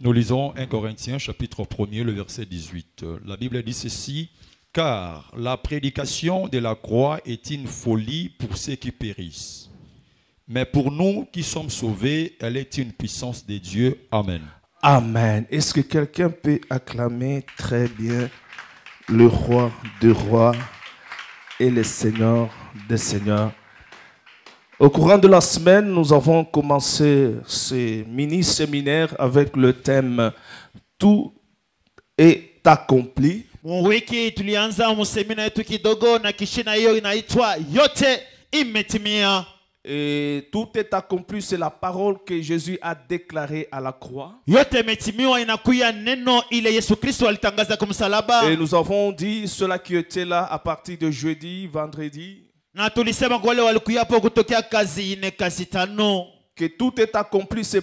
Nous lisons 1 Corinthiens chapitre 1er, le verset 18. La Bible dit ceci: car la prédication de la croix est une folie pour ceux qui périssent. Mais pour nous qui sommes sauvés, elle est une puissance de Dieu. Amen. Amen. Est-ce que quelqu'un peut acclamer très bien le roi des rois et le Seigneur des seigneurs? Au courant de la semaine, nous avons commencé ce mini-séminaire avec le thème « Tout est accompli ». Wiki tulianza msemina yetu kidogo na kishina hiyo inaitwa yote imetimia. Et tout est accompli, c'est la parole que Jésus a déclarée à la croix. Yote imetimiwa inakuya neno ile Yesu Kristo alitangaza kwa msalaba. Et nous avons dit, ceux-là qui étaient là à partir de jeudi, vendredi, na tulisema kwa wale walikuya hapo kutokea kazi ine kazi tano, que tout est accompli, c'est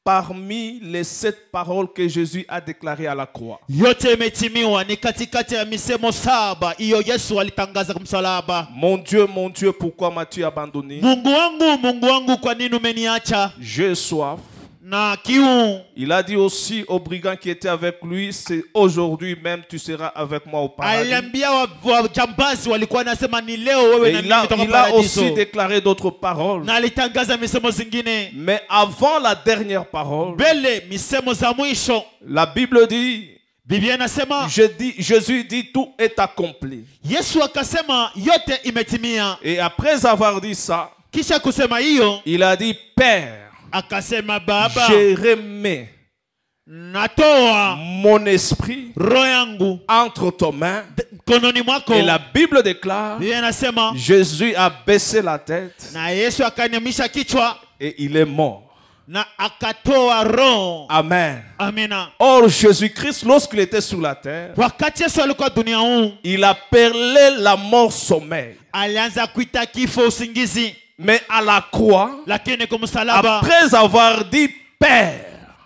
parmi les 7 paroles que Jésus a déclarées à la croix. Yote imetimiwa ni katikati ya misemo 7 iyo Yesu alitangaza kwa msalaba. Mon Dieu, pourquoi m'as-tu abandonné? Mungu wangu, kwa nini umeniacha? J'ai soif. Na kiu. Il a dit aussi aux brigands qui étaient avec lui, c'est aujourd'hui même tu seras avec moi au paradis. Aliambia wajambazi walikuwa nasema ni leo wewe na mimi tutakuwa paradiso. Il a paradiso. aussi déclaré d'autres paroles. Na alitangaza misemo zingine. Mais avant la dernière parole, bele misemo za mwisho, la Bible dit, Biblia inasema, Jésus dit tout est accompli. Yesu akasema yote imetimia. Et après avoir dit ça, kisha kusema hiyo, il a dit Père, akasema Baba, je remets natoa mon esprit roho yangu entre tes mains. Mkononi mwako. Et la Bible déclare, Jésus a baissé la tête na Yesu akanyamisha kichwa et il est mort. Na akatoa roho. Amen. Amina. Or Jésus-Christ, lorsqu'il était sur la terre, wakati Yesu alikuwa dunia huu, il appelait la mort sommeil. Alianza kuita kifo usingizi. Mais à la croix, lakini kwa msalaba, après avoir dit Père,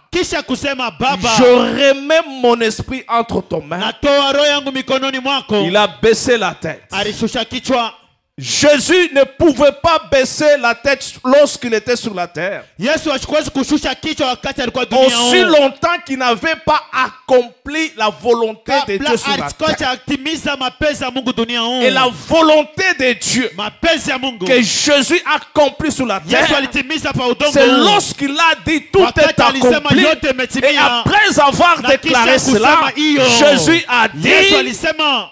kisha kusema Baba, je remets mon esprit entre tes mains, natoa roho yangu mikononi mwako, il a baissé la tête. Alishusha kichwa. Jésus ne pouvait pas baisser la tête lorsqu'il était sur la terre. Aussi longtemps qu'il n'avait pas accompli la volonté de Dieu sur la terre. Et la volonté de Dieu que Jésus a accompli sur la terre, c'est lorsqu'il a dit tout est accompli. Et après avoir déclaré cela, Jésus a dit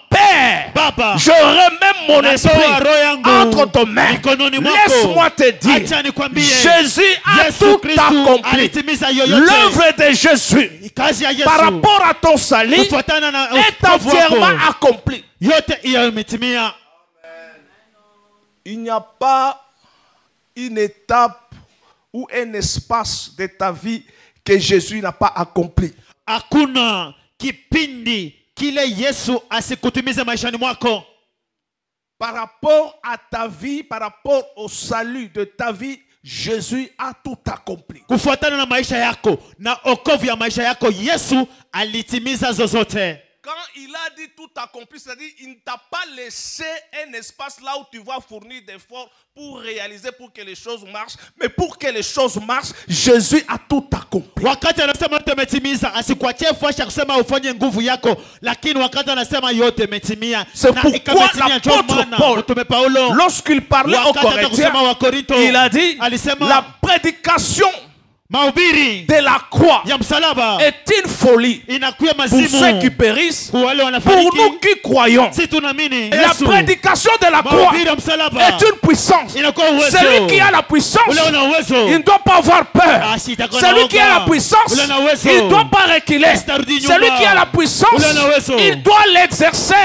Père, je remets mon esprit entre tes mains. Laisse-moi te dire, Jésus a tout accompli. L'œuvre de Jésus par rapport à ton salut est entièrement accomplie. Il n'y a pas une étape ou un espace de ta vie que Jésus n'a pas accompli. Hakuna kipindi kile Yesu asikutimize maishani mwako. Par rapport à ta vie, par rapport au salut de ta vie, Jésus a tout accompli. Kufuatana na maisha yako na okovu ya maisha yako, Yesu alitimiza zozote. Quand il a dit tout accompli, c'est-à-dire il ne t'a pas laissé un espace là où tu vas fournir d'efforts pour réaliser, pour que les choses marchent. Mais pour que les choses marchent, Jésus a tout accompli. Wakati anasema yote imetimia, asikuachie fursa kusema ufanye nguvu yako, lakini wakati anasema yote imetimia. C'est pourquoi l'apôtre Paul, lorsqu'il parlait aux Corinthiens, il a dit la prédication de la croix est une folie pour ceux qui périssent, pour nous qui croyons. Et la prédication de la croix est une puissance. Celui qui a la puissance, il ne doit pas avoir peur. Celui qui a la puissance, il ne doit pas reculer. Celui qui a la puissance, il doit l'exercer.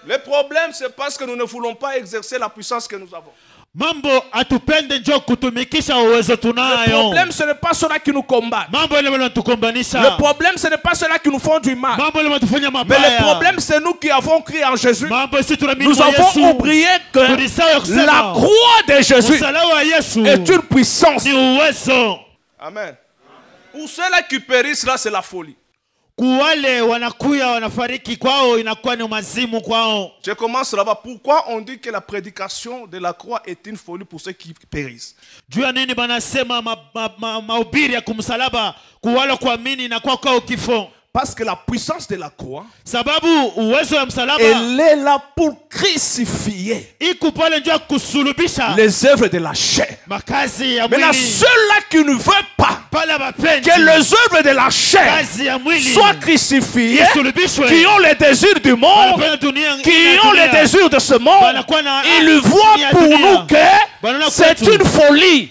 Le problème, c'est parce que nous ne voulons pas exercer la puissance que nous avons. Le problème, ce n'est pas ceux-là qui nous combattent. Le problème, ce n'est pas ceux-là qui nous font du mal. Mais le problème, c'est nous qui avons crié en Jésus. Nous avons oublié que la croix de Jésus est une puissance. Amen. Pour ceux-là qui périssent, là, c'est la folie. kuwale wanakuya wanafariki kwao inakuwa ni mazimu kwao. Je commence là-bas. Pourquoi on dit que la prédication de la croix est une folie pour ceux qui périssent? Juu ya nini banasema mahubiri ya kumsalaba kuwala kuamini inakuwa kwao kifo? Parce que la puissance de la croix, sababu uwezo wa msalaba, elle est là pour crucifier iko pale ndio kusulubisha les œuvres de la chair. Makazi ya mwili. Maintenant, ceux-là qui ne veulent pas que les œuvres de la chair soient crucifiées, qui ont les désirs du monde, qui ont les désirs de ce monde, ils voient pour nous que c'est une folie.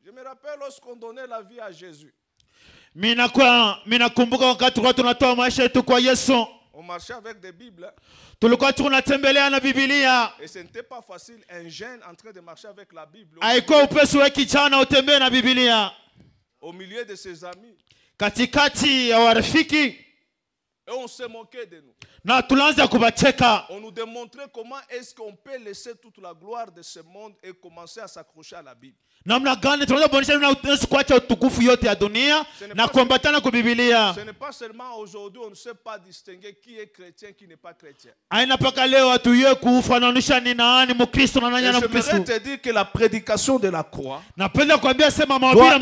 Je me rappelle lorsqu'on donnait la vie à Jésus. On marchait avec des Bibles. Et ce n'était pas facile, un jeune en train de marcher avec la Bible au milieu de ses amis. Et on se moquait de nous. On nous démontrait comment est-ce qu'on peut laisser toute la gloire de ce monde et commencer à s'accrocher à la Bible. Ce n'est pas seulement aujourd'hui on ne sait pas distinguer qui est chrétien et qui n'est pas chrétien. Et j'aimerais te dire que la prédication de la croix doit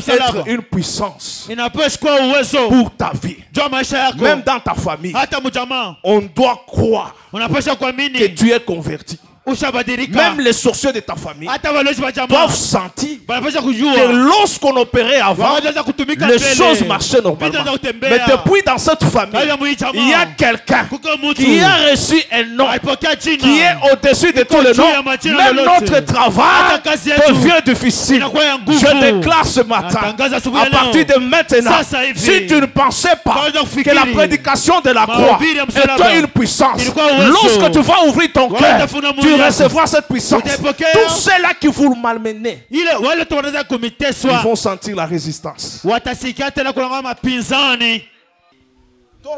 être une puissance pour ta vie. Même dans ta famille, on doit croire que tu es converti. Même les sorciers de ta famille doivent sentir que lorsqu'on opérait avant, les choses marchaient normalement. Mais depuis dans cette famille, il y a quelqu'un qui a reçu un nom qui est au-dessus de tous les noms. Même notre travail devient difficile. Je déclare ce matin, à partir de maintenant, si tu ne pensais pas que la prédication de la croix était une puissance, lorsque tu vas ouvrir ton cœur, tu recevoir cette puissance. Tous ceux-là qui vous malmener, ils vont sentir la résistance. Toi,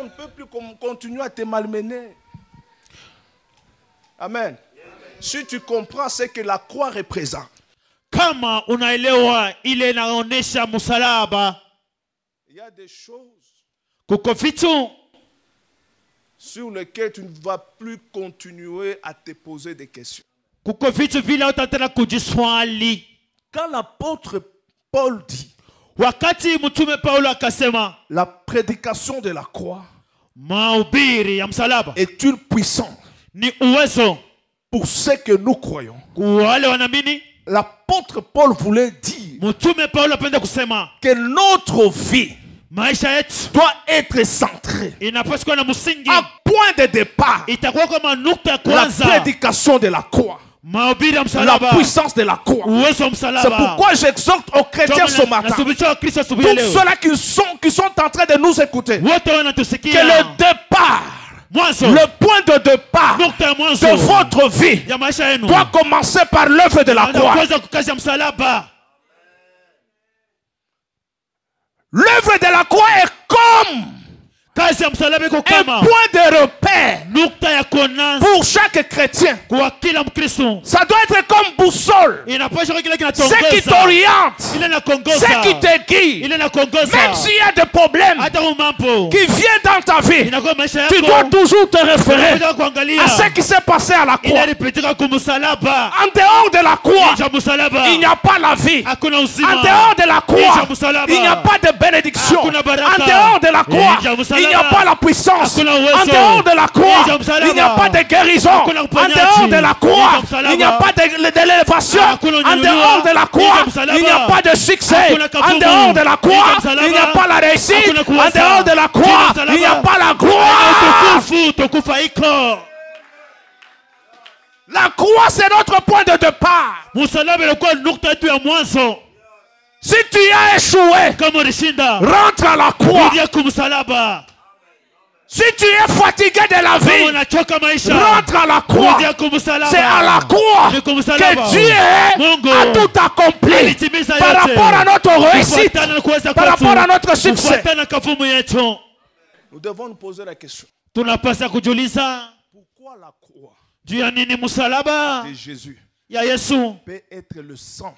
on ne peut plus continuer à te malmener. Amen. Si tu comprends ce que la croix représente, il y a des choses sur lesquelles tu ne vas plus continuer à te poser des questions. Quand l'apôtre Paul dit la prédication de la croix est une puissance pour ce que nous croyons, l'apôtre Paul voulait dire que notre vie doit être centré à point de départ la prédication de la croix, la puissance de la croix. C'est pourquoi j'exhorte aux chrétiens ce matin, tous ceux-là qui sont en train de nous écouter, que le départ, le point de départ de votre vie doit commencer par l'œuvre de la croix. L'œuvre de la croix est comme un point de repère pour chaque chrétien. Ça doit être comme boussole. Ce qui t'oriente, ce qui te guide. Même s'il y a des problèmes qui viennent dans ta vie, tu dois toujours te référer à ce qui s'est passé à la croix. En dehors de la croix, il n'y a pas la vie. En dehors de la croix, il n'y a pas de bénédiction. En dehors de la croix, il n'y a pas la puissance. En dehors de la croix, il n'y a pas de guérison. En dehors de la croix, il n'y a pas d'élévation. En dehors de la croix, il n'y a pas de succès. En dehors de la croix, il n'y a pas la réussite. En dehors de la croix, il n'y a pas la gloire. La croix, c'est notre point de départ. Si tu as échoué, rentre à la croix. Si tu es fatigué de la vie, rentre à la croix. C'est à la croix que Dieu a tout accompli par rapport à notre réussite, par rapport à notre succès. Nous devons nous poser la question. Pourquoi la croix de Jésus peut être le sang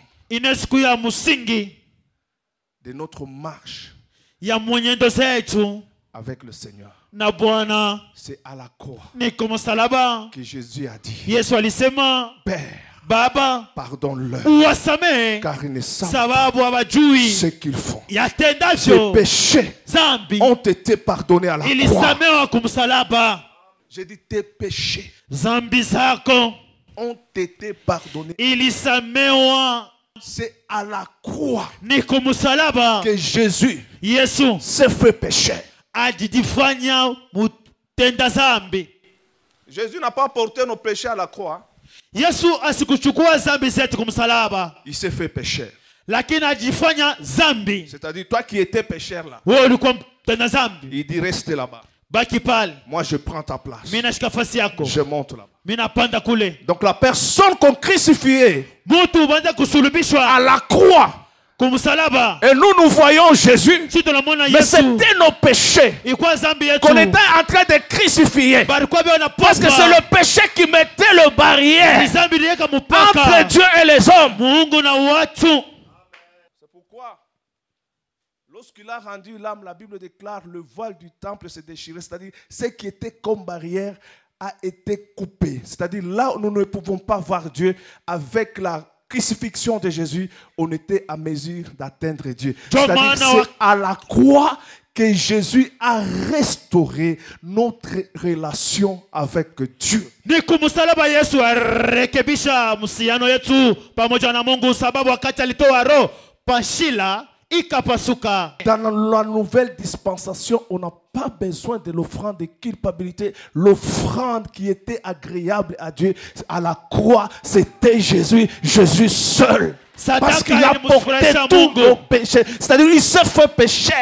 de notre marche ya mwenendo zetu avec le Seigneur. na Bwana C'est à la croix ni kumsalaba. que Jésus a dit, Yesu alisema, Père, Baba pardonne-leur, uwasamehe car ils ne savent sababu hawajui ce qu'ils font. Ces yatendavyo. péchés Zambi ont été pardonnés à la croix. ilisamewa kumsalaba. J'ai dit, tes péchés Zambi zako ont été pardonnés. ilisamewa C'est à la croix ni kumsalaba. que Jésus Yesu s'est fait pécher. ajijifanya mutenda zambi. Jésus n'a pas porté nos péchés à la croix. Yesu asikuchukua zambi zetu kumsalaba, Il s'est fait pécher. lakini ajifanya zambi. C'est-à-dire, toi qui étais pécheur là, Wewe ulikuwa mtenda zambi, il dit, reste là-bas. baki pale, Moi, je prends ta place. mimi nashika nafasi yako, Je monte là-bas. mimi napanda kule. Donc, la personne qu'on crucifiait Mtu banza à kusulubishwa la croix, kumsalaba, et nous voyons Jésus, si tunamwona mais Yesu c'était nos péchés ilikuwa zambi yetu, qu'on était en train de crucifier. balikuwa bwana Parce que c'est le péché qui mettait le barrière zambi liweka entre mpaka Dieu et les hommes. Mungu na watu. C'est pourquoi, lorsqu'il a rendu l'âme, la Bible déclare le voile du temple s'est déchiré. C'est-à-dire, ce qui était comme barrière a été coupé. C'est-à-dire, là où nous ne pouvons pas voir Dieu, avec la crucifixion de Jésus, on était à mesure d'atteindre Dieu. C'est-à-dire, c'est à la croix que Jésus a restauré notre relation avec Dieu. Ni kumsalaba Yesu arekebisha msiano yetu pamoja na Mungu, sababu wakati alitoa roho pashila ikapasuka. Dans la nouvelle dispensation, on n'a pas besoin de l'offrande de culpabilité. L'offrande qui était agréable à Dieu à la croix, c'était Jésus, Jésus seul. Parce qu'il a porté tous nos péchés. C'est-à-dire qu'il s'est fait pécher.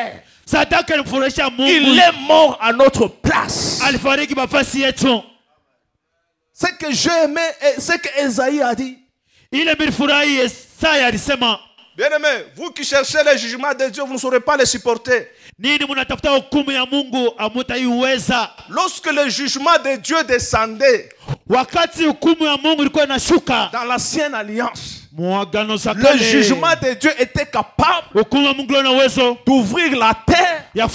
Il est mort à notre place. Ce que j'ai aimé, ce que Esaïe a dit. Bien-aimé, vous qui cherchez le jugement de Dieu, vous ne saurez pas les supporter. Lorsque le jugement de Dieu descendait dans l'ancienne alliance, le jugement de Dieu était capable d'ouvrir la terre et la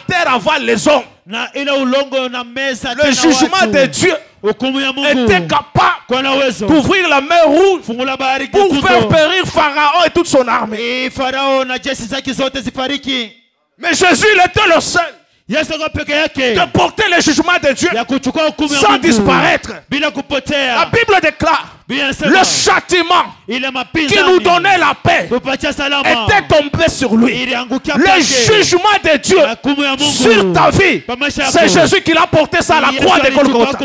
terre avale les hommes. Le jugement de Dieu était capable d'ouvrir la mer rouge pour faire périr Pharaon et toute son armée. Mais Jésus il était le seul de porter le jugement de Dieu sans disparaître. La Bible déclare le châtiment qui nous donnait la paix était tombé sur lui. Le jugement de Dieu sur ta vie, c'est Jésus qui l'a porté ça à la croix de Golgotha.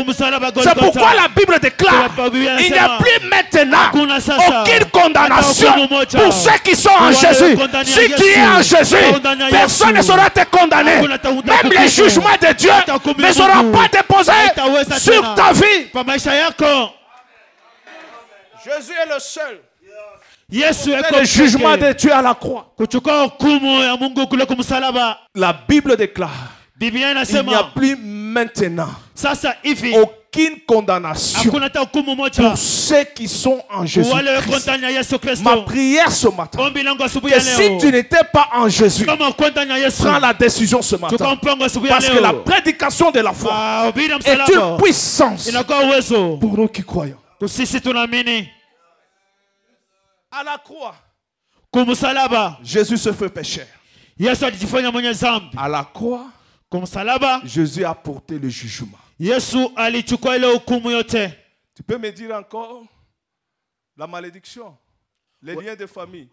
C'est pourquoi la Bible déclare il n'y a plus maintenant aucune condamnation pour ceux qui sont en Jésus. Si tu es en Jésus, personne ne sera te condamné. Même les jugements de Dieu ne seront pas déposés sur ta vie. Jésus est le seul. C'est le jugement de Dieu à la croix. La Bible déclare il n'y a plus maintenant aucune condamnation pour ceux qui sont en Jésus-Christ. Ma prière ce matin, que si tu n'étais pas en Jésus, prends la décision ce matin. Parce que la prédication de la foi est une puissance pour nous qui croyons. À la croix, Jésus se fait pécher. À la croix, Jésus a porté le jugement. Tu peux me dire encore la malédiction, les liens de famille.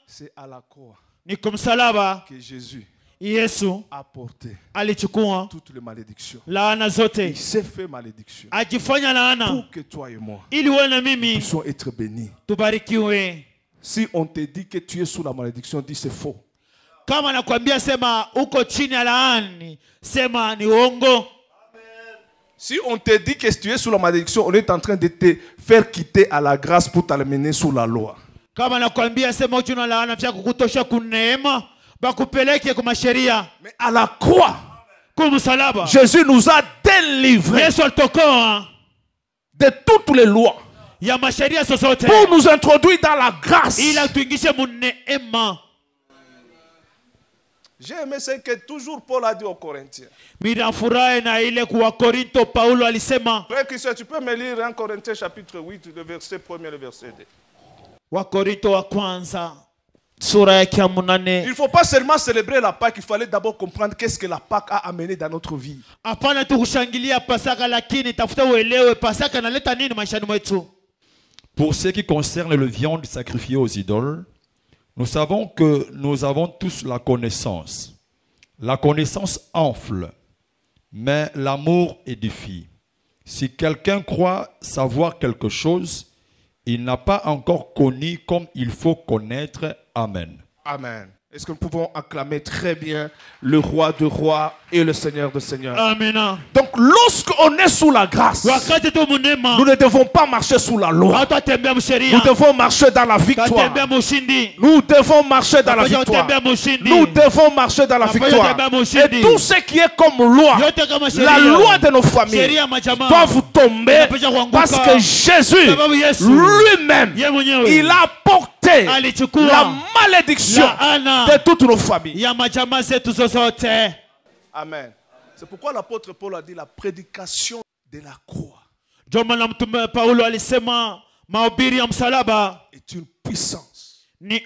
C'est à la croix que Jésus a porté toutes les malédictions. Il s'est fait malédiction pour que toi et moi puissions être bénis. Si on te dit que tu es sous la malédiction, dis c'est faux. Si on te dit que tu es sous la malédiction, on est en train de te faire quitter à la grâce pour t'amener sous la loi. Mais à la croix, Jésus nous a délivrés de toutes les lois. pour nous introduire dans la grâce. J'ai aimé ce que toujours Paul a dit aux Corinthiens. Frère Christian, tu peux me lire 1 Corinthiens chapitre 8, le verset 1 et le verset 2. Il ne faut pas seulement célébrer la Pâque, il fallait d'abord comprendre qu'est-ce que la Pâque a amené dans notre vie. Pour ce qui concerne le viande sacrifiée aux idoles, nous savons que nous avons tous la connaissance. La connaissance enfle, mais l'amour édifie. Si quelqu'un croit savoir quelque chose, il n'a pas encore connu comme il faut connaître. Amen. Amen. Est-ce que nous pouvons acclamer très bien le roi de rois et le seigneur de seigneurs? Amen. Donc lorsqu'on est sous la grâce, nous ne devons pas marcher sous la loi. Nous devons marcher dans la victoire. Nous devons marcher dans la victoire. Nous devons marcher dans la victoire. Et tout ce qui est comme loi, la loi de nos familles, doivent tomber parce que Jésus lui-même, il a porté la malédiction de toutes nos familles. Amen. C'est pourquoi l'apôtre Paul a dit la prédication de la croix est une puissance, mais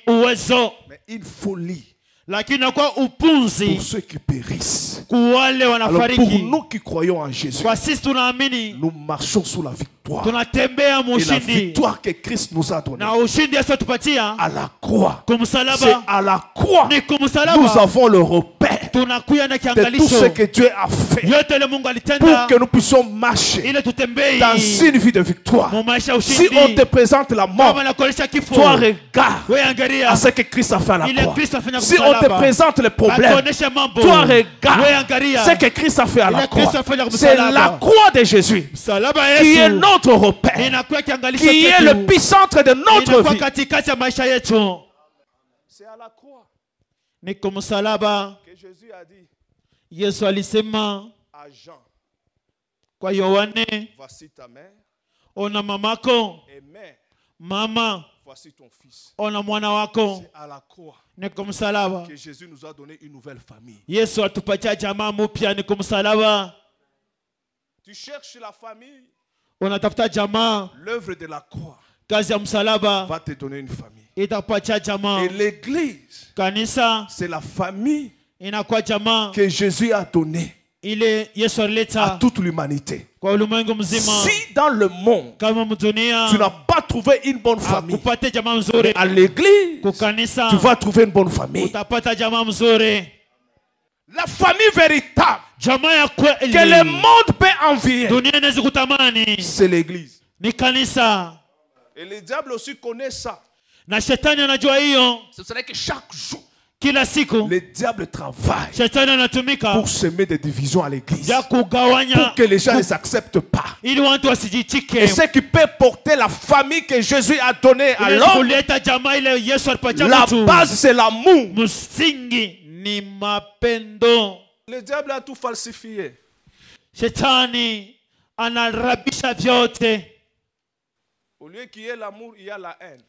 une folie pour ceux qui périssent. Alors pour nous qui croyons en Jésus, nous marchons sous la victoire. Et la victoire que Christ nous a donnée à la croix, c'est à la croix nous avons le repère de tout ce que Dieu a fait pour que nous puissions marcher dans une vie de victoire. Si on te présente la mort, toi regarde à ce que Christ a fait à la croix. Si on te présente les problèmes, toi regarde ce que Christ a fait à la croix. C'est la croix de Jésus qui est notre repère, qui est le puissance de notre vie. C'est à la croix que Jésus a dit à Jean, voici ta mère, et mère, voici ton fils. C'est à la croix que Jésus nous a donné une nouvelle famille. Tu cherches la famille, l'œuvre de la croix va te donner une famille. Et l'église, c'est la famille que Jésus a donnée à toute l'humanité. Si dans le monde tu n'as pas trouvé une bonne famille, mais à l'église tu vas trouver une bonne famille. La famille véritable que le monde peut envier, c'est l'église. Et le diable aussi connaît ça. Ce serait que chaque jour le diable travaille pour semer des divisions à l'église, pour que les gens ne s'acceptent pas. Et ce qui peut porter la famille que Jésus a donnée à l'homme, la base c'est l'amour. Le diable a tout falsifié. Au lieu qu'il y ait l'amour, il y a la haine.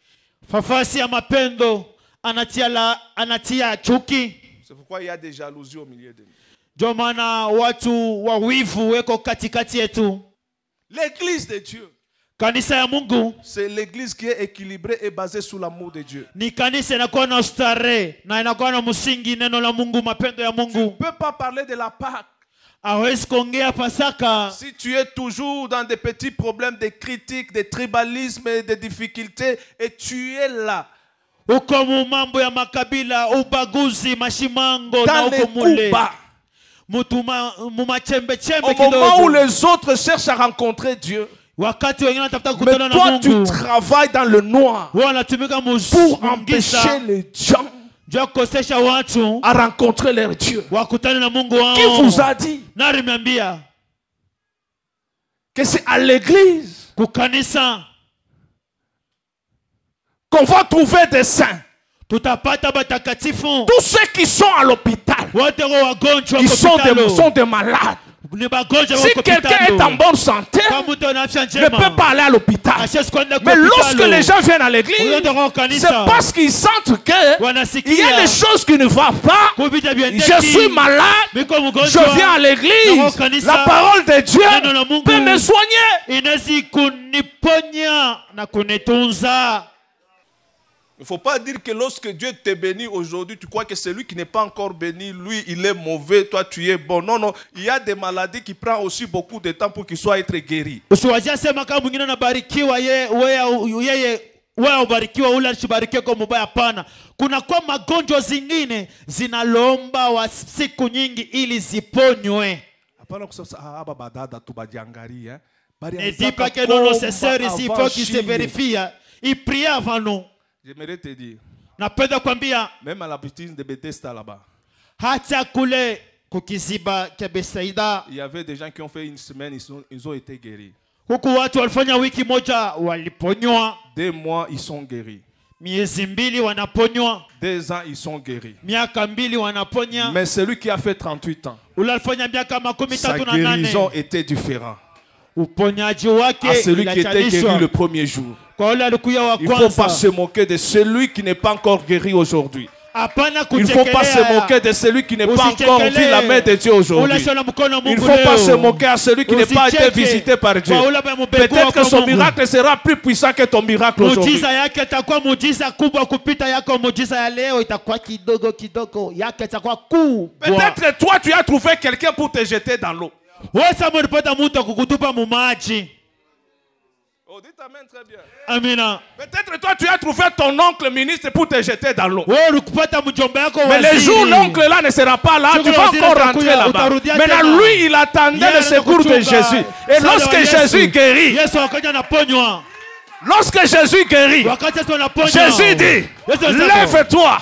C'est pourquoi il y a des jalousies au milieu de nous. L'église de Dieu, c'est l'église qui est équilibrée et basée sur l'amour de Dieu. Tu ne peux pas parler de la Pâque si tu es toujours dans des petits problèmes de critiques, de tribalisme et de difficultés, et tu es là dans les coups bas, au moment où les autres cherchent à rencontrer Dieu. Mais toi tu travailles dans le noir pour empêcher les gens à rencontrer leur Dieu. Qui vous a dit que c'est à l'église qu'on va trouver des saints? Tous ceux qui sont à l'hôpital, ils sont des malades. Si quelqu'un est en bonne santé, ne peut pas aller à l'hôpital. Mais lorsque les gens viennent à l'église, c'est parce qu'ils sentent qu'il y a des choses qui ne vont pas. Je suis malade, je viens à l'église, la parole de Dieu peut me soigner. Il ne faut pas dire que lorsque Dieu te bénit aujourd'hui, tu crois que celui qui n'est pas encore béni, lui, il est mauvais, toi, tu es bon. Non, non. Il y a des maladies qui prennent aussi beaucoup de temps pour qu'ils soient être guéris. wewe ubarikiwa ule asibarikiwe kwa mubaya. Hapana, kuna kwa magonjwa zingine zinalomba wa siku nyingi ili ziponywe. Hapana kusema hapa badada tu bajiangalia. Ne dis pas que non, non, c'est sœur ici, il faut qu'il se vérifie. Il prie avant nous. J'aimerais te dire. Napenda kwambia même à la piscine de Bethesda là-bas. Hata kule kukiziba cha Bethsaida. Il y avait des gens qui ont fait une semaine, ils ont été guéris. Huku watu walifanya wiki moja waliponywa. 2 mois ils sont guéris. Miezi mbili wanaponywa. 2 ans ils sont guéris. Miaka mbili wanaponya. Mais celui qui a fait 38 ans, ule alifanya miaka 38 sa guérison était différente. Uponyaji wake à celui qui était guéri le premier jour. Il ne faut pas se moquer de celui qui n'est pas encore guéri aujourd'hui. Il ne faut pas se moquer de celui qui n'est pas encore vu la main de Dieu aujourd'hui. Il ne faut pas se moquer à celui qui n'est pas été visité par Dieu. Peut-être que son miracle sera plus puissant que ton miracle aujourd'hui. Peut-être toi tu as trouvé quelqu'un pour te jeter dans l'eau. Oh, dites amen très bien. Amina. Peut-être toi tu as trouvé ton oncle ministre pour te jeter dans l'eau. Mais le jour l'oncle là ne sera pas là, tu vas encore rentrer là-bas. Maintenant lui il attendait le secours de Jésus. Et lorsque Jésus guérit, Jésus dit, lève-toi,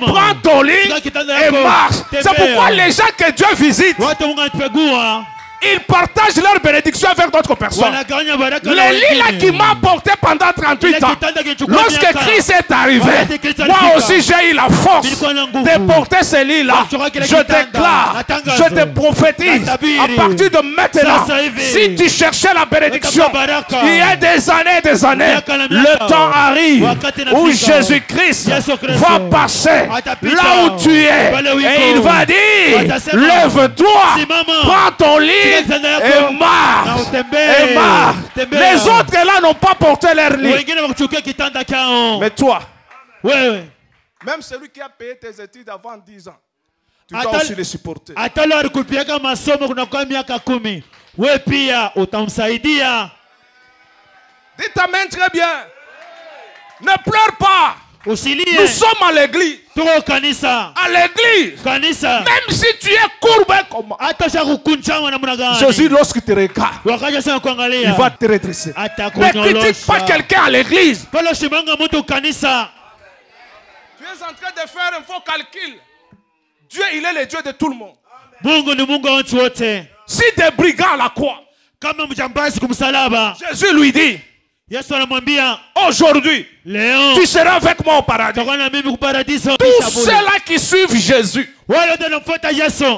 prends ton lit et marche. C'est pourquoi les gens que Dieu visite, ils partagent leur bénédiction avec d'autres personnes. Le lit là qui m'a porté pendant 38 ans, lorsque Christ est arrivé, moi aussi j'ai eu la force de porter ce lit là. Je déclare, je te prophétise, à partir de maintenant, si tu cherchais la bénédiction, il y a des années, le temps arrive où Jésus-Christ va passer là où tu es et il va dire, lève-toi, prends ton lit et marche. Les autres là n'ont pas porté leur lit. Mais toi, même celui qui a payé tes études avant 10 ans, tu dois aussi les supporter. Dites amen très bien. Ne pleure pas. Nous sommes à l'église. À l'église. Même si tu es courbé comme Jésus, lorsqu'il te regarde, il va te redresser. Ne critique pas quelqu'un à l'église. Tu es en train de faire un faux calcul. Dieu, il est le Dieu de tout le monde. Si des brigands à la croix, Jésus lui dit, aujourd'hui, tu seras avec moi au paradis. Tous ceux-là qui suivent Jésus,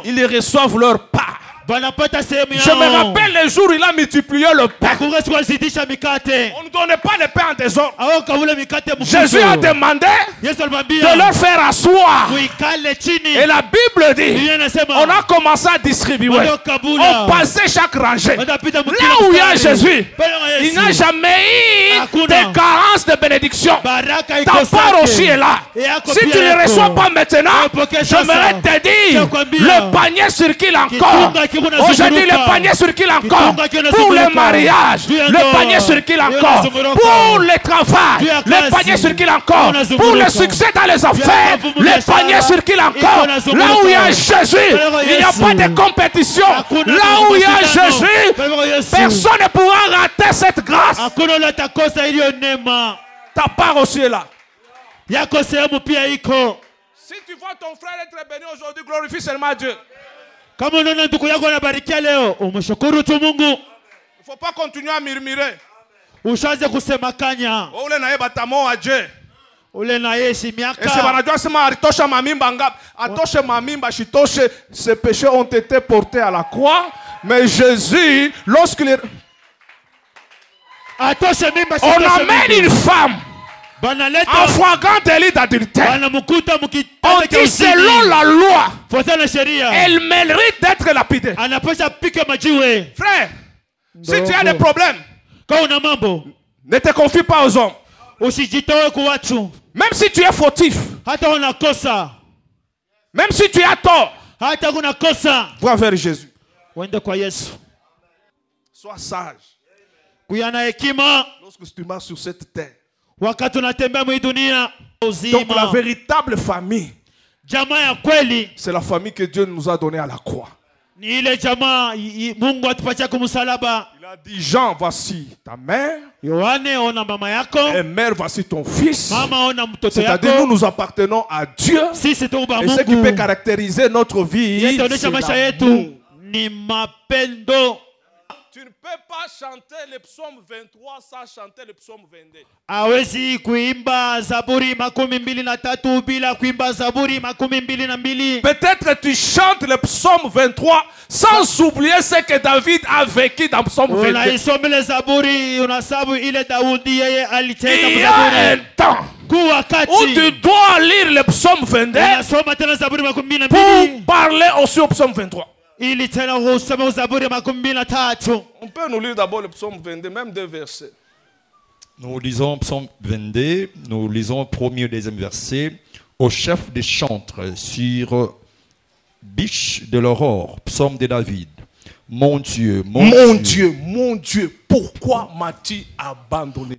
ils reçoivent leur part. Je me rappelle le jour où il a multiplié le pain. On ne donnait pas le pain en désordre. Jésus a demandé de leur faire asseoir. Et la Bible dit, on a commencé à distribuer. On passait chaque rangée. Là où il y a Jésus, il n'a jamais eu de carence de bénédiction. Ta part aussi est là. Si tu ne le reçois pas maintenant, j'aimerais te dire, le panier circule encore. Aujourd'hui, le panier circule encore pour le mariage, le panier circule encore pour le travail, le panier circule encore pour le succès dans les affaires, le panier circule encore. Là où il y a Jésus, il n'y a pas de compétition. Là où il y a Jésus, personne ne pourra rater cette grâce. Ta part aussi est là. Si tu vois ton frère être béni aujourd'hui, glorifie seulement Dieu. Il ne faut pas continuer à murmurer. Et c'est ces péchés ont été portés à la croix. Mais Jésus, lorsqu'il est... On amène une femme en flagrant délit d'adultère. On dit selon la loi, elle mérite d'être lapidée. Frère, si tu as des problèmes, ne te confie pas aux hommes. Même si tu es fautif, même si tu as tort, va vers Jésus. Sois sage. Lorsque tu marches sur cette terre. Donc la véritable famille, c'est la famille que Dieu nous a donnée à la croix. Il a dit, Jean, voici ta mère. Et mère, voici ton fils. C'est-à-dire, nous appartenons à Dieu. Et ce qui peut caractériser notre vie, c'est l'amour. Tu ne peux pas chanter le psaume 23 sans chanter le psaume 22. Peut-être tu chantes le psaume 23 sans oublier ce que David a vécu dans le psaume 22. Il y a un temps où tu dois lire le psaume 22 pour parler aussi au psaume 23. On peut nous lire d'abord le psaume 22, même 2 versets. Nous lisons psaume 22, nous lisons premier et deuxième verset. Au chef des chantres sur biche de l'aurore, psaume de David. Mon Dieu, mon Dieu, mon Dieu, pourquoi m'as-tu abandonné?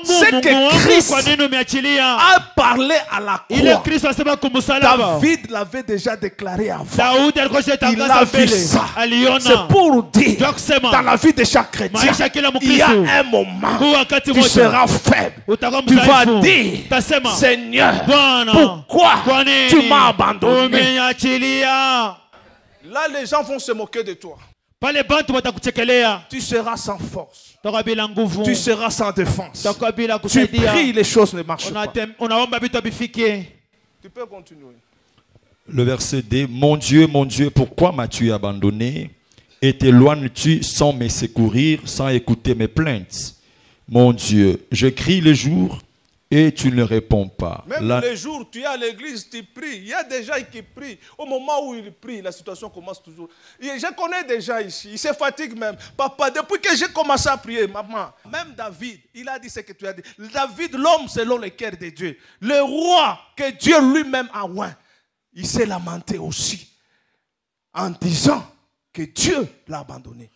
C'est que Christ a parlé à la croix. David l'avait déjà déclaré avant. Il a vu ça. C'est pour dire, dans la vie de chaque chrétien, il y a un moment où tu seras faible. Tu vas dire, Seigneur, pourquoi tu m'as abandonné? Là, les gens vont se moquer de toi. Tu seras sans force. Tu seras sans défense. Tu pries, les choses ne marchent pas. Tu peux continuer. Le verset 2. Mon Dieu, pourquoi m'as-tu abandonné? Et t'éloignes-tu sans me secourir, sans écouter mes plaintes? Mon Dieu, je crie le jour et tu ne réponds pas. Même les jours, tu es à l'église, tu pries. Il y a des gens qui prient. Au moment où ils prient, la situation commence toujours. Et je connais des gens ici, ils se fatiguent même. Papa, depuis que j'ai commencé à prier, maman, même David, il a dit ce que tu as dit. David, l'homme selon le cœur de Dieu, le roi que Dieu lui-même a oint, il s'est lamenté aussi en disant que Dieu l'a abandonné.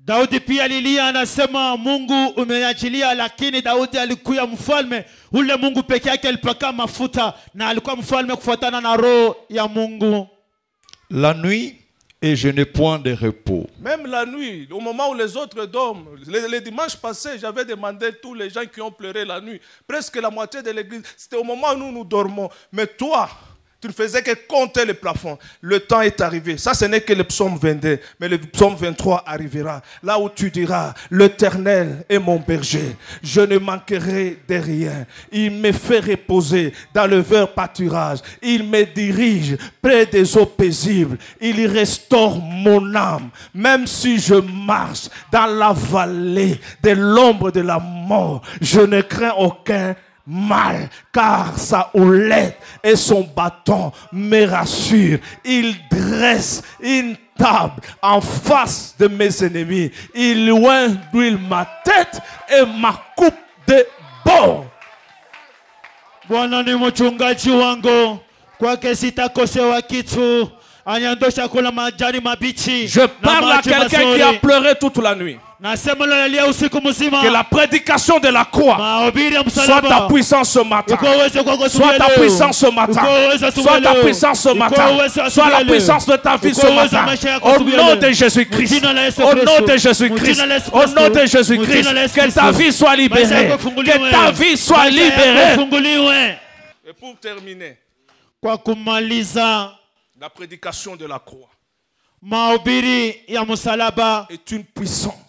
Daudi pia alilia anasema Mungu umeachilia, lakini Daudi alikuwa mfalme. Ule Mungu peke yake alipaka mafuta na alikuwa mfalme kufuatana na roho ya Mungu. La nuit et je n'ai point de repos. Même la nuit, au moment où les autres dorment, le dimanche passé, j'avais demandé à tous les gens qui ont pleuré la nuit, presque la moitié de l'église, c'était au moment où nous dormons. Mais toi, tu ne faisais que compter le plafond. Le temps est arrivé. Ça, ce n'est que le psaume 22. Mais le psaume 23 arrivera. Là où tu diras, l'Éternel est mon berger. Je ne manquerai de rien. Il me fait reposer dans le vert pâturage. Il me dirige près des eaux paisibles. Il restaure mon âme. Même si je marche dans la vallée de l'ombre de la mort, je ne crains aucun mal, car sa houlette et son bâton me rassurent. Il dresse une table en face de mes ennemis. Il oint d'huile ma tête et ma coupe de bord. Bwana ni mchungaji wangu, kwake sitakosewa kitu. Anyandosha kula majani mabichi. Je parle à quelqu'un qui a pleuré toute la nuit. Que la prédication de la croix soit ta puissance ce matin. Soit ta puissance ce matin. Soit ta puissance ce matin. Soit la puissance de ta vie ce matin. Au nom de Jésus-Christ. Au nom de Jésus-Christ. Au nom de Jésus-Christ. Que ta vie soit libérée. Que ta vie soit libérée. Et pour terminer, la prédication de la croix est une puissance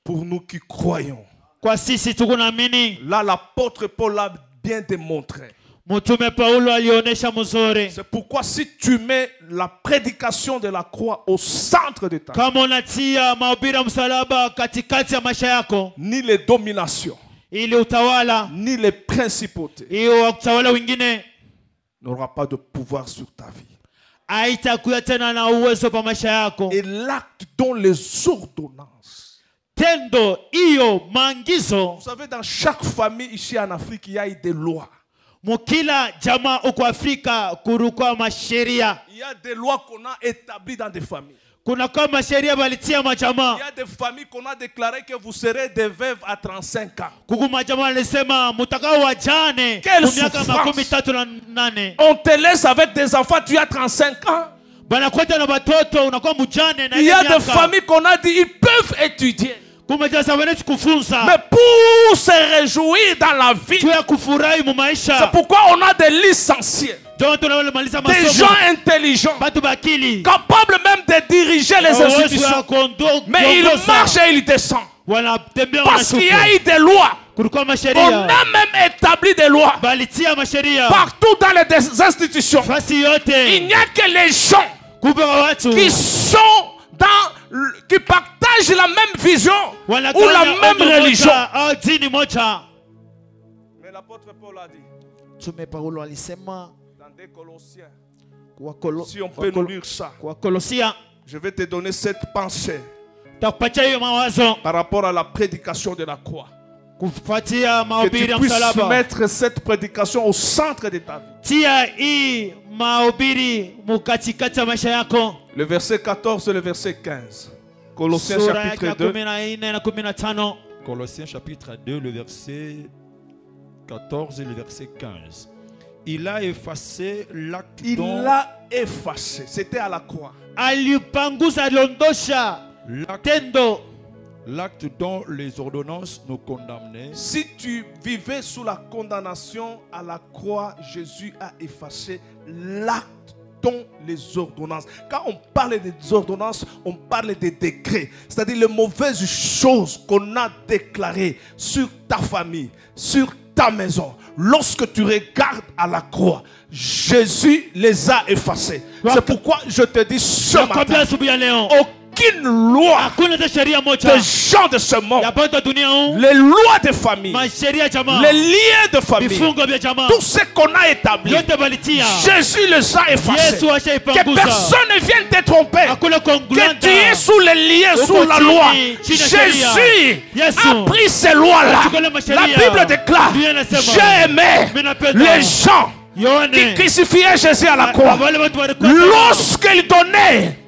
pour nous qui croyons. Là, l'apôtre Paul a bien démontré C'est pourquoi si tu mets la prédication de la croix au centre de ta vie, ni les dominations, ni les principautés n'aura pas de pouvoir sur ta vie. Et l'acte dont les ordonnances. Vous savez, dans chaque famille ici en Afrique, il y a des lois. Il y a des lois qu'on a établies dans des familles. Il y a des familles qu'on a déclaré que vous serez des veuves à 35 ans. Quelle souffrance! On te laisse avec des enfants, tu as 35 ans. Il y a des familles qu'on a dit ils peuvent étudier. Mais pour se réjouir dans la vie, c'est pourquoi on a des licenciés, des gens intelligents, capables même de diriger les institutions. Mais ils marchent et ils descendent. Parce qu'il y a eu des lois. On a même établi des lois partout dans les institutions. Il n'y a que les gens qui sont qui partagent la même vision ou la même religion. Mais l'apôtre Paul a dit dans des Colossiens, si on peut nous lire ça, je vais te donner cette pensée par rapport à la prédication de la croix. Que tu puisses mettre cette prédication au centre de ta vie. Le verset 14 et le verset 15. Colossiens chapitre 2. Colossiens chapitre 2, le verset 14 et le verset 15. Il a effacé l'acte dont... Il l'a effacé. C'était à la croix. L'acte dont les ordonnances nous condamnaient. Si tu vivais sous la condamnation à la croix, Jésus a effacé l'acte dont les ordonnances. Quand on parle des ordonnances, on parle des décrets. C'est-à-dire les mauvaises choses qu'on a déclarées sur ta famille, sur ta maison. Lorsque tu regardes à la croix, Jésus les a effacés. C'est pourquoi je te dis ce matin, aucune loi des gens de ce monde, les lois de famille, les liens de famille, tout ce qu'on a établi, Jésus les a effacés. Que personne ne vienne te tromper, que tu es sous les liens, sous la loi. Jésus a pris ces lois-là. La Bible déclare, j'ai aimé les gens qui crucifiait Jésus à la croix. Lorsqu'il donnait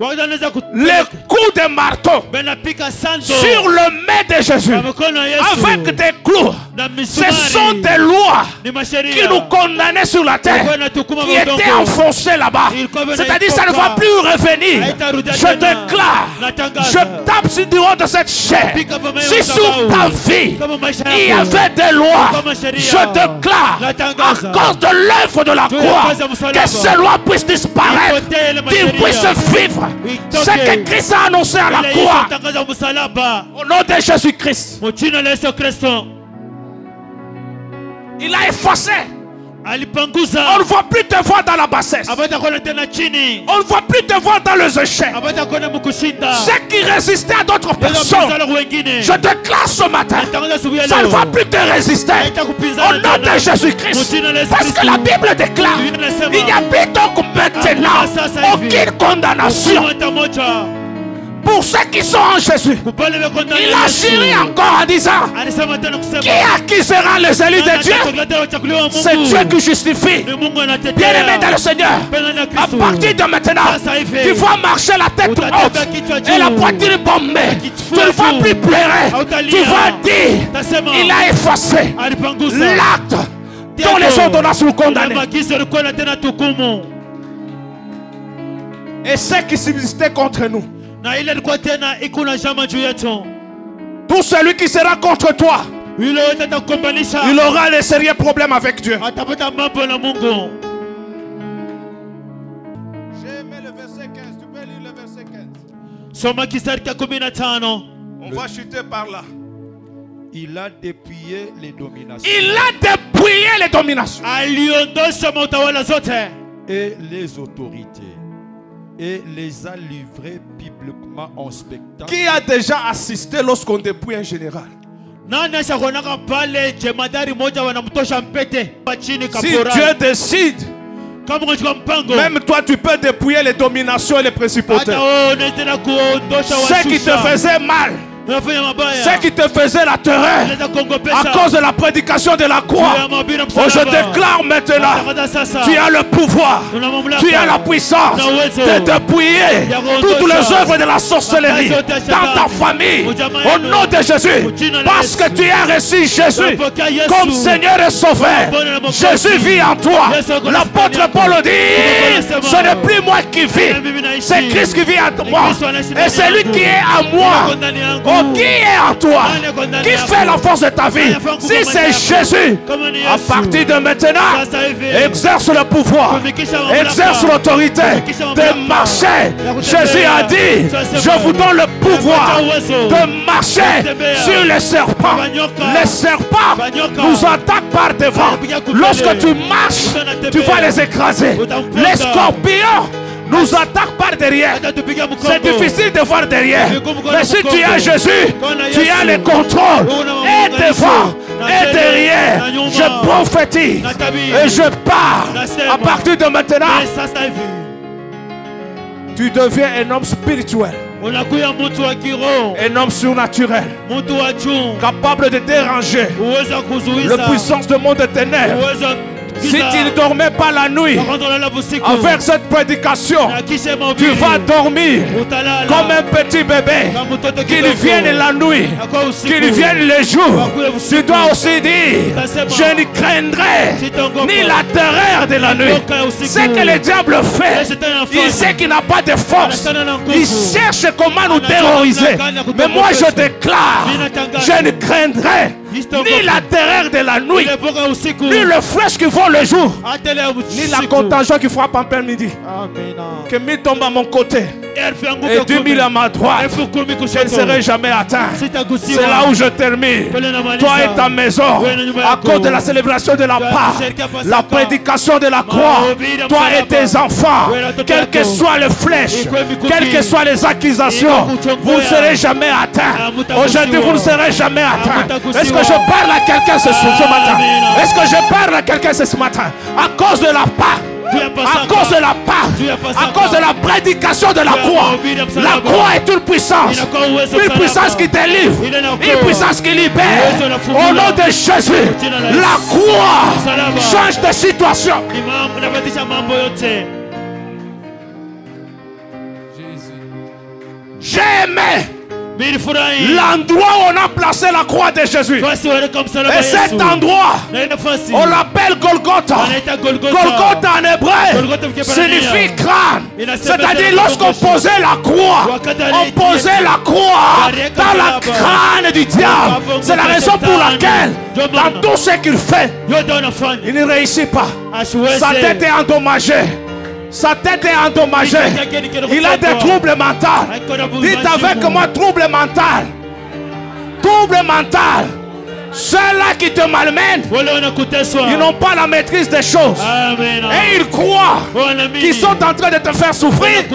les coups de marteau sur le nez de Jésus avec des clous, ce sont des lois qui nous condamnaient sur la terre, qui étaient enfoncées là-bas. C'est-à-dire ça ne va plus revenir. Je déclare, je tape sur du haut de cette chair, si sur ta vie il y avait des lois, je déclare à cause de l'œuvre de la croix, que ces lois puissent disparaître, qu'ils puissent vivre ce que Christ a annoncé à la croix. Au nom de Jésus-Christ, il a effacé. On ne va plus te voir dans la bassesse. On ne va plus te voir dans les échecs. Ceux qui résistaient à d'autres personnes, je déclare ce matin, ça ne va plus te résister. Au nom de Jésus-Christ. Parce que la Bible déclare, il n'y a plus donc maintenant aucune condamnation pour ceux qui sont en Jésus. Il a juré encore en disant, qui accusera les élus de Dieu? C'est Dieu qui justifie. Bien-aimé dans le Seigneur, à partir de maintenant, tu vas marcher la tête haute et la poitrine bombée. Tu ne vas plus pleurer. Tu vas dire, il a effacé l'acte dont les ordonnances nous condamnent. Et ceux qui subsistaient contre nous, tout celui qui sera contre toi, il aura les sérieux problèmes avec Dieu. J'ai aimé le verset 15. Tu peux lire le verset 15. On va chuter par là. Il a dépouillé les dominations. Il a dépouillé les dominations. Et les autorités. Et les a livrés publiquement en spectacle. Qui a déjà assisté lorsqu'on dépouille un général? Si Dieu décide, même toi tu peux dépouiller les dominations et les principautés. Ce qui te faisait mal, ce qui te faisait la terreur à cause de la prédication de la croix, je déclare maintenant, tu as le pouvoir, tu as la puissance de dépouiller toutes les œuvres de la sorcellerie dans ta famille au nom de Jésus, parce que tu as reçu Jésus comme Seigneur et Sauveur. Jésus vit en toi. L'apôtre Paul dit, ce n'est plus moi qui vis, c'est Christ qui vit en moi, et c'est lui qui est en moi. Qui est en toi? Qui fait la force de ta vie? Si c'est Jésus, à partir de maintenant, exerce le pouvoir, exerce l'autorité de marcher. Jésus a dit, je vous donne le pouvoir de marcher sur les serpents. Les serpents nous attaquent par devant. Lorsque tu marches, tu vas les écraser. Les scorpions nous attaquent par derrière. C'est difficile de voir derrière. Mais si tu as Jésus, tu as le contrôle. Et devant, et derrière. Je prophétise et je pars. À partir de maintenant, tu deviens un homme spirituel. Un homme surnaturel. Capable de déranger la puissance du monde des ténèbres. Si tu ne dormais pas la nuit, avec cette prédication, tu vas dormir comme un petit bébé. Qu'il vienne la nuit, qu'il vienne le jour. Tu dois aussi dire, je ne craindrai ni la terreur de la nuit. C'est que le diable fait. Il sait qu'il n'a pas de force. Il cherche comment nous terroriser. Mais moi je déclare, je ne craindrai ni la terreur de la nuit, ni le flèche qui vole le jour, ni la contagion qui frappe en plein midi. Que 1000 tombent à mon côté et 10 000 à ma droite, je ne serai jamais atteint. C'est là où je termine. Toi et ta maison, à cause de la célébration de la Pâque, la prédication de la croix, toi et tes enfants, quelles que soient les flèches, quelles que soient les accusations, vous ne serez jamais atteints. Aujourd'hui, vous ne serez jamais atteints. Est-ce que je parle à quelqu'un ce matin? Est-ce que je parle à quelqu'un ce matin? À cause de la Pâque, à cause de la Pâque, à cause de la prédication de la croix. La croix est une puissance qui délivre, une puissance qui libère. Au nom de Jésus, la croix change de situation. J'ai aimé l'endroit où on a placé la croix de Jésus. Et cet endroit, on l'appelle Golgotha. Golgotha en hébreu signifie crâne. C'est-à-dire lorsqu'on posait la croix, on posait la croix dans la crâne du diable. C'est la raison pour laquelle dans tout ce qu'il fait, il ne réussit pas. Sa tête est endommagée. Sa tête est endommagée. Il a des troubles mentaux. Dites avec moi, trouble mental. Trouble mental. Ceux-là qui te malmènent, ils n'ont pas la maîtrise des choses. Et ils croient qu'ils sont en train de te faire souffrir.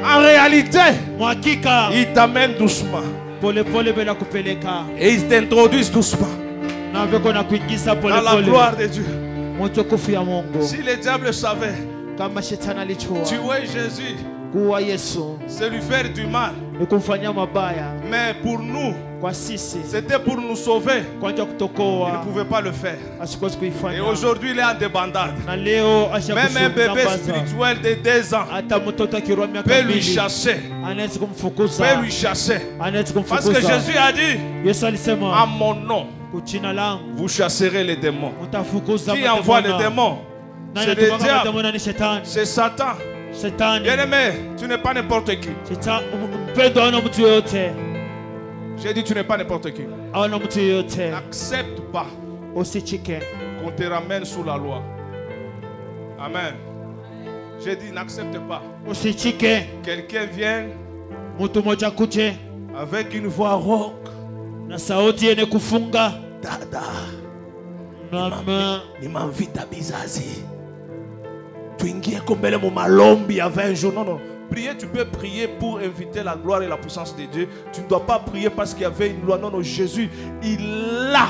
En réalité, ils t'amènent doucement. Et ils t'introduisent doucement dans la gloire de Dieu. Si le diable savait tuer Jésus, c'est lui faire du mal. Mais pour nous, c'était pour nous sauver. Il ne pouvait pas le faire. Et aujourd'hui, il est en débandade. Même un bébé spirituel de 2 ans peut lui chasser. Peut lui chasser. Parce que Jésus a dit, à mon nom, vous chasserez les démons. Qui envoie les démons? C'est le diable. C'est Satan. Bien-aimé, tu n'es pas n'importe qui. J'ai dit tu n'es pas n'importe qui. N'accepte pas qu'on te ramène sous la loi. Amen. J'ai dit n'accepte pas. Quelqu'un vient avec une voix rauque na sauti yenye kufunga. Dada, mama, nimamvita bizazi. Tuingie kombele mu malombi ya 20 jours. Non, non. Prier, tu peux prier pour inviter la gloire et la puissance de Dieu. Tu ne dois pas prier parce qu'il y avait une loi. Non, non, Jésus, il a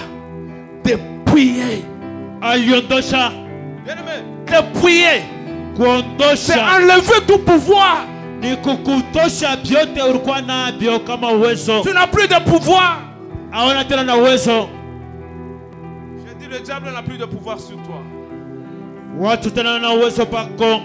dépouillé. Aliondosha. Bien-aimé, dépouillé. Kuondosha. C'est enlever tout pouvoir. Ni kukutosha byote ulikuwa nabyo kama uwezo. Tu n'as plus de pouvoir. Hauna tena na uwezo. J'ai dit le diable n'a plus de pouvoir sur toi. Watu tena na uwezo pako.